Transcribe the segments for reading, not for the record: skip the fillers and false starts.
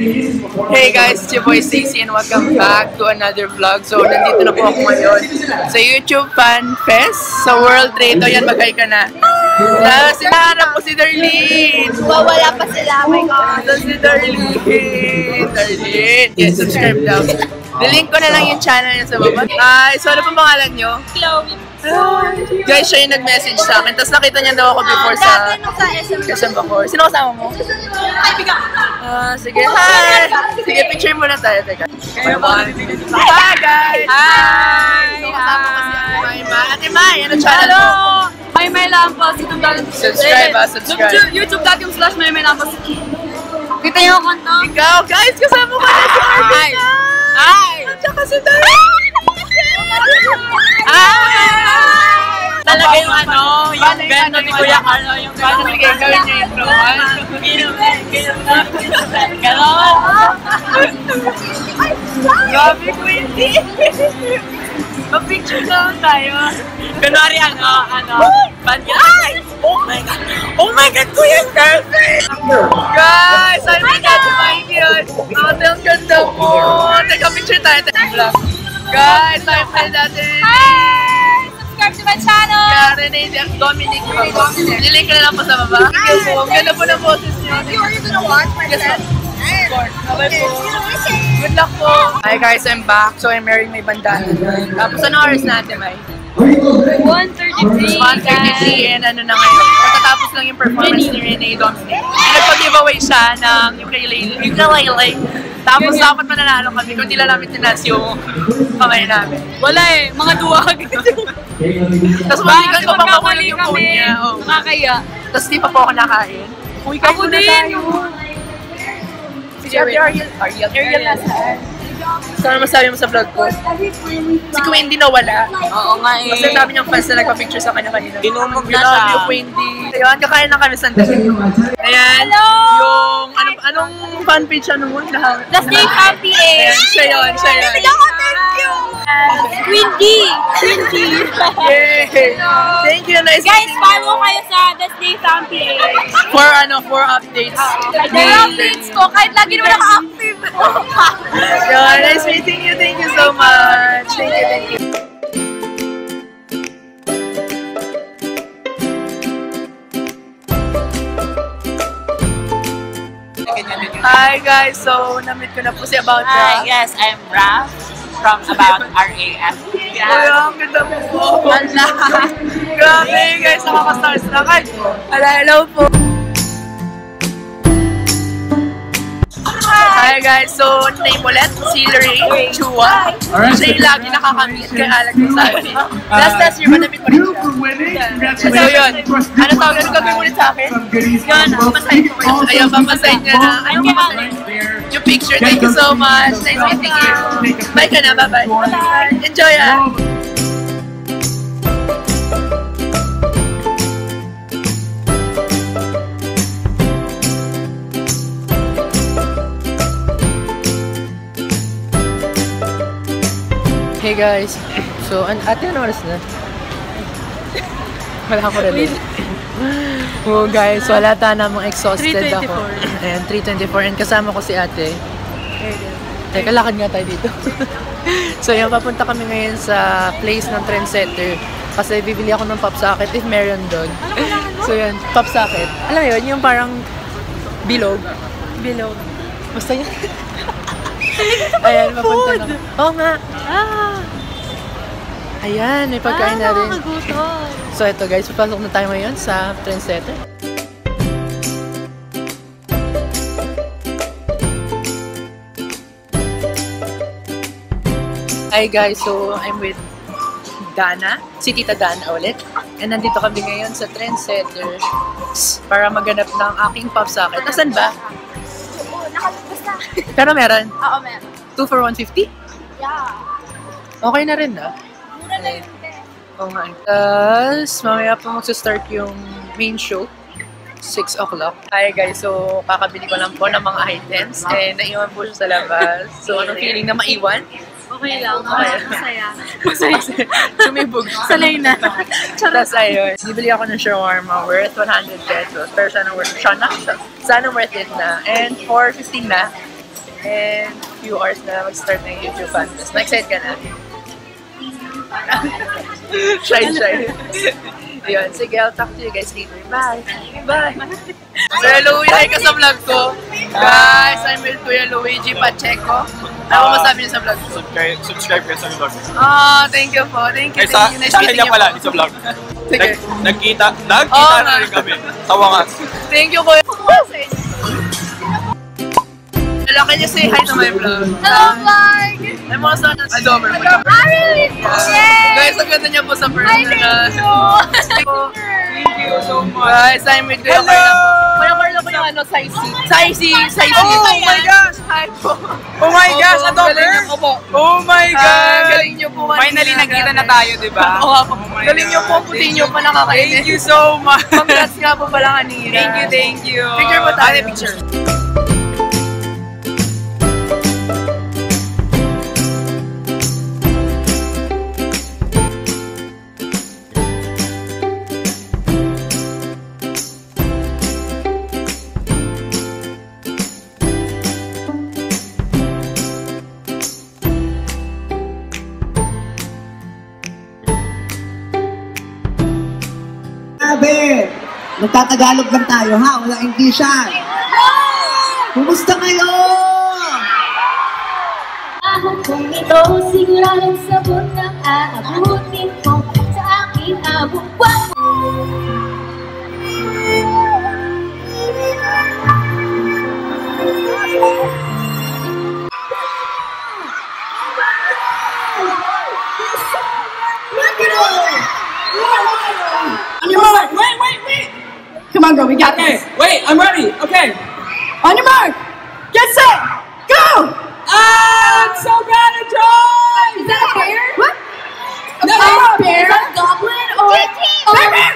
Hey guys, it's your boy Stacey and welcome back to another vlog. So, nandito na po ako ngayon sa YouTube Fan Fest sa World Trade. O yan, mag-hi ka na. Sinaharap ko si Darlene. Wala pa sila, my God. Si Darlene. Yes, subscribe daw. Nilink ko na lang yung channel niya sa baba. So ano pa pangalan nyo? Chloe. Guys, siya yung nag-message sa akin. Tapos nakita niya daw ako before sa SM Bacoor. Sino kasama mo? Kaibigan ko. Sige, hi! Sige, picture muna tayo. Teka. Hi, guys! Hi! So, kasama ko si Ate Mai. Ate Mai, ano channel mo? May Lampas. Subscribe. YouTube.com/May Lampas. Kita niyo ang kanta? Ikaw, guys, kasama ko na si Arvin. Hi! Tsaka si Darlene. Talaga yung yung bento ni Kuya Carlo, yung bento ni Kuya Gawin niyo intro. Ganon! Grabe, Quinty. Mag-picture lang tayo. Kunwari Ay! Oh my God, Kuya Perfect! Guys, I'm gonna find yun. Ang ganda mo. Teka, picture tayo. Guys, I'm friend natin. Hi! Subscribe to my channel! Kaya Renee, Dominic. Nilink na lang po sa baba. Ang ganda po ng boses niyo. Are you gonna watch my friend? Bye po. Good luck po. Hi guys, I'm back. So I'm wearing my bandana. Tapos ano oras natin, Mai? 1:33. 1:33 and ano na ngayon. Matatapos lang yung performance ni Renee Dominic. Nagpag-giveaway siya ng ukulele. Tapos dapat mananalo kami kung hindi lang namin tinas yung kamay namin. Wala eh, mga duwag. Tapos maligan ko pa pakulang yung phone niya. Nakakaya. Tapos di pa po ako nakain. Uy, kain muna tayo. Si Ariel nasaan? Saan masabi mo sa vlog ko? Si Quendy nawala. Oo nga eh. Kasi sabi niyang fans na nagpa-picture sa kanya kanina. Inumog na siya. Grabe yung Quendy. Ayun, kakain lang kami sandali. Ayan. Hello! Yung, anong fan page ano mo? Last day happy eh. Ayan, siya yun. Thank you! Quindy! Yay! Thank you, nice Guys, meeting follow you. kayo sa The Stay Family. For updates. For updates ko, kahit lagi naman ako-active. Yeah, nice meeting you. Thank you so much. Thank you. Hi guys, so na-meet ko na po si About Hi, Raf. yes, I'm Raf from About RAF. Yeah, ang ganda mo po. Grabe guys, nakaka-starstruck. Hello po. Hi guys, so name ulit, si Ray Chua. Siya yung lagi nakakamit kay Alag sa akin. Last year, manamit ko rin siya. So yun, ano tawag, ano gagawin ulit sa akin? Yun, papasahin ko kayo. Ayun, papasahin niya na. Ayun, yung picture, thank you so much. Nice meeting you. Bye ka na, bye-bye. Enjoy ah. Hey guys, so ate ano oras na? Wala ko rin. Oh guys, wala ta namang exhausted ako. Ayan, 3:24 and kasama ko si ate. Teka, lakad nga tayo dito. So yun, papunta kami ngayon sa place ng Trendsetter. Kasi bibili ako ng pop socket if meron doon. So yun, pop socket. Alam mo yun, yung parang bilog. Basta yun. Ayan, papunta na. Oo nga. Ayan, may pagkain na rin. So ito guys, papasok na tayo ngayon sa Trendsetter. Hi guys, so I'm with Dana, si Tita Dana ulit. And nandito kami ngayon sa Trendsetter para maganap ng aking pop socket. Nasaan ba? Pero meron? Oo, meron. 2 for 150? Yeah. Okay na rin ah. Mura na yun. Oo nga. Tapos, mamaya pa magsa-start yung main show. 6 o'clock. Hi guys, so kakabili ko lang po ng mga items and naiwan po siya sa labas. So, anong feeling na maiwan? Okay lang. Masaya. Sumibog. Sanay na. Tapos ayun, bibili ako ng shawarma worth 100 pesos. Pero sana worth it na. And 4.15 na. And few hours na mag-start ng YouTube fanfest. Na-excite ka na? Shy. Yun, sige, I'll talk to you guys later. Bye! Bye! So, Louie, like ka sa vlog ko. Guys, I'm with Kuya Luigi Pacheco. Ano masabi niyo sa vlog ko? Subscribe kayo sa vlog. Thank you po. Thank you. Sa Nice akin meeting niya you pala, po. sa vlog. Sige. Nagkita na rin kami. Sa wakas. Thank you, Kuya. Hello, can you say hi to my vlog? Hello, vlog! I'm also on Adober. Really? Guys, ang ganda niya po sa Hi, personal. thank you! Thank you so much. Guys, I'm with Kuya Carla po. Kuya Carla po yung ano, Saisi. Oh my gosh! Hi po. Oh my gosh, Opo, Adober! galing niyo po po. Oh my God! Galing niyo po. Finally, nagkita na tayo, di ba? Oo nga po. Oh my Galing niyo po, God. puti niyo pa nakakainis. Thank you so much. Congrats nga po pala kanina. Thank you. Picture po tayo. Picture. Grabe! Magtatagalog lang tayo ha, wala Englishan. Kumusta kayo? Ahon kong ito, siguradong sabon ang aabutin ko sa aking abugwang. On your mark! Wait! Come on, girl, we got this. Wait, I'm ready. Okay. On your mark! Get set! Go! I'm so bad at drawing! Is that a bear? What? No, a bear? Is that a goblin? Or Bear!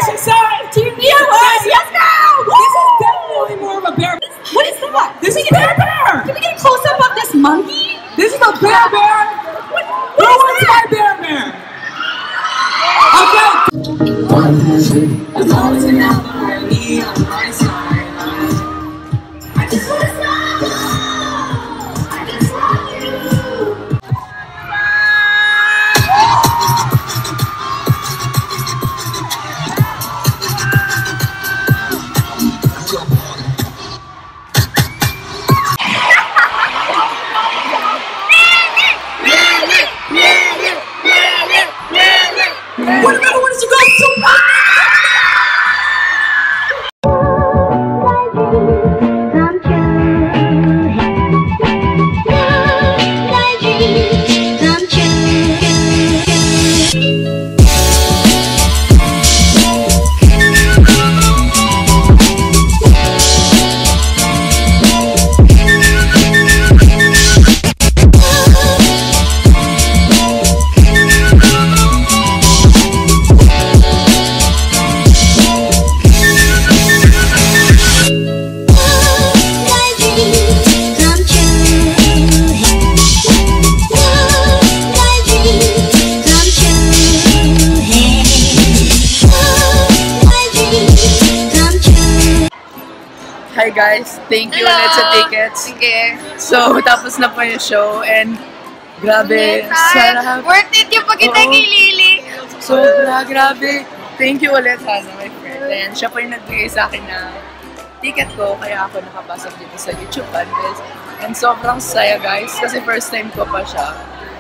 She said, Team yes, now! This is definitely more of a bear. What is that? This is a bear! Can we get a close-up of this monkey? This is a bear! Who wants my bear? Okay. As long as you're not already on my side. I just want to know. I just want you. What is you guys so Hi guys, thank you ulit sa tickets. Sige. So, tapos na po yung show and grabe, sarap. Worth it yung pagkita Oo. kay Lily. Sobra, grabe. Thank you ulit sana, my friend. And siya po yung nagbigay sa akin ng ticket ko, kaya ako nakapasok dito sa YouTube Fanfest. And sobrang saya guys, kasi first time ko pa siya.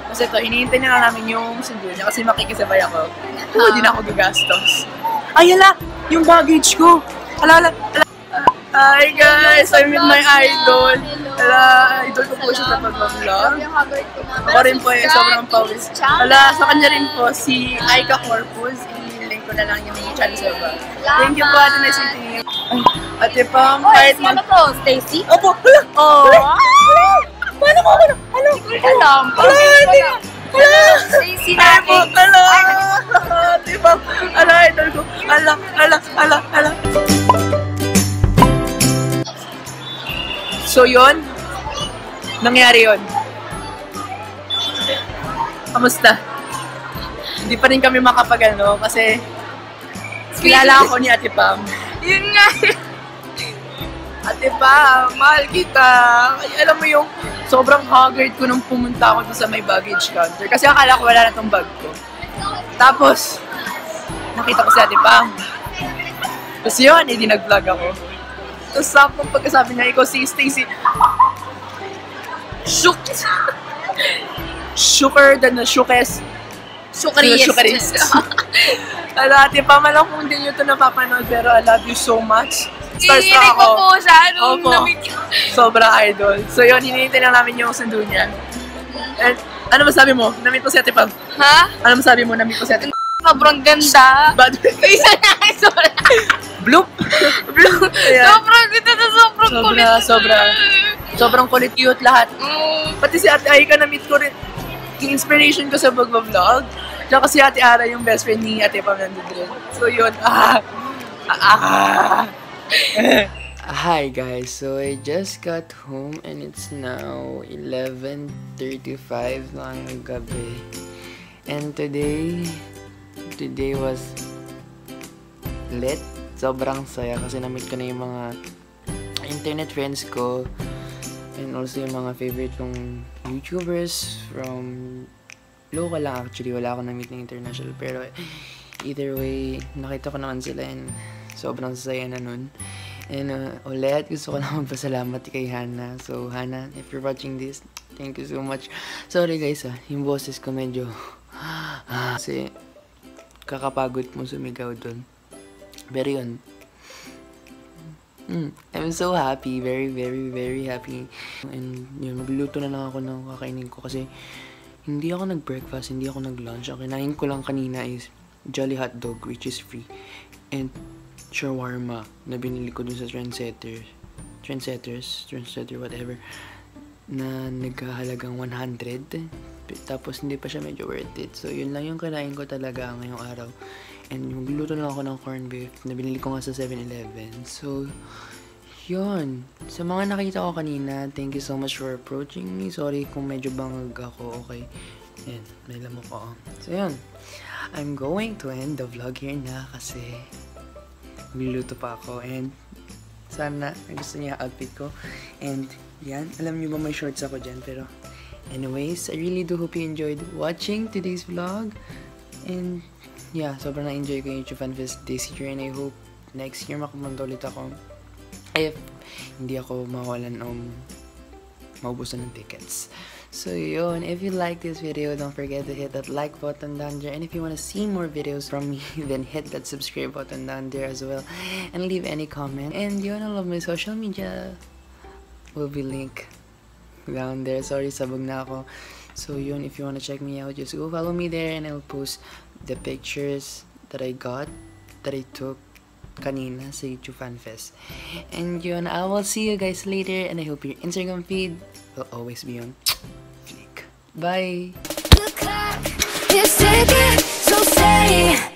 Kasi ito, hinihintay na namin yung sundo niya kasi makikisabay ako. Hindi na ako gagastos. Ay, ala! Yung baggage ko! Ala! Hi guys! I'm with my idol! Ala, idol ko po siya sa pag-vlog. Ako rin po eh, sobrang pawis. Ala, sa kanya rin po, si Aika Corpus. I-link ko na lang yung channel sa baba. Thank you po, Ate Nice meeting you. Ate Pam, kahit Ano to? Stacy? Opo! Hala! Oh! Paano mo ako na? Ano? Hindi ko alam. Hala! Hindi na! Hala! Stacy Ay po! natin. Hala! Ate Pam! Hala, idol ko! Hala! So yun, nangyari yun. Kamusta? Hindi pa rin kami makapag-ano kasi kilala ako ni Ate Pam. Yun nga. Ate pa, mahal kita. Ay, alam mo yung sobrang haggard ko nung pumunta ako doon sa may baggage counter. Kasi akala ko wala na tong bag ko. Tapos, nakita ko si Ate Pam. Tapos yun, hindi nag-vlog ako. Tapos sakto pagkasabi niya, ikaw si Stacy. Sugar than the shookest. Sukaris. Ate Pam, alam kung hindi nyo ito napapanood, pero I love you so much. Starstruck ako. Hinihinig ko po siya nung Opo. na-meet ko. Sobrang idol. So yun, hinihintay lang namin yung sundo niya. And ano masabi mo? Na-meet mo si Ate Pam? Ha? Ano masabi mo? Na-meet mo si Ate Pam? Sobrang ganda. Bad Isa na, sorry. Bloop! Ayan. Sobrang ganda na sobrang kulit. Sobrang kulit, cute lahat. Mm. Pati si Ate Aika na-meet ko rin. Yung inspiration ko sa pag-vlog. Tsaka si Ate Ara, yung best friend ni Ate Pam nandun rin. So yun, Hi guys, so I just got home and it's now 11:35 ng gabi. And today was lit. Sobrang saya kasi na-meet ko na yung mga internet friends ko and also yung mga favorite kong YouTubers from local lang actually. Wala akong na-meet ng international pero either way, nakita ko naman sila and sobrang saya na nun. And ulit, gusto ko na magpasalamat kay Hannah. So Hannah, if you're watching this, thank you so much. Sorry guys yung boses ko medyo kasi kakapagod mo sumigaw dun. Pero yun, I'm so happy, very happy. And yun, magluluto na lang ako ng kakainin ko kasi hindi ako nag-breakfast, hindi ako nag-lunch. Ang kinain ko lang kanina is Jolly Hot Dog, which is free. And shawarma na binili ko dun sa Trendsetter, whatever, na nagkahalagang 100. Tapos hindi pa siya medyo worth it. So yun lang yung kinain ko talaga ngayong araw. And magluto na ako ng corned beef na binili ko nga sa 7-Eleven. So yun, sa mga nakita ko kanina, thank you so much for approaching me. Sorry kung medyo bangag ako, okay. Yan, may lamok ako. So yun, I'm going to end the vlog here na kasi magluluto pa ako and sana gusto niya outfit ko. And yan, alam niyo ba may shorts ako dyan, pero anyways, I really do hope you enjoyed watching today's vlog. And yeah, sobrang na-enjoy ko yung YouTube Fan Fest this year and I hope next year makapunta ulit ako if hindi ako mawalan maubusan ng tickets. So yun, if you like this video, don't forget to hit that like button down there. And if you want to see more videos from me, then hit that subscribe button down there as well. And leave any comment. And yun, all of my social media will be linked down there. Sorry, sabog na ako. So yun, if you want to check me out, just go follow me there and I'll post the pictures that I took kanina sa YouTube Fan Fest. And yun, I will see you guys later and I hope your Instagram feed will always be on fleek. Bye! The clock is ticking, so say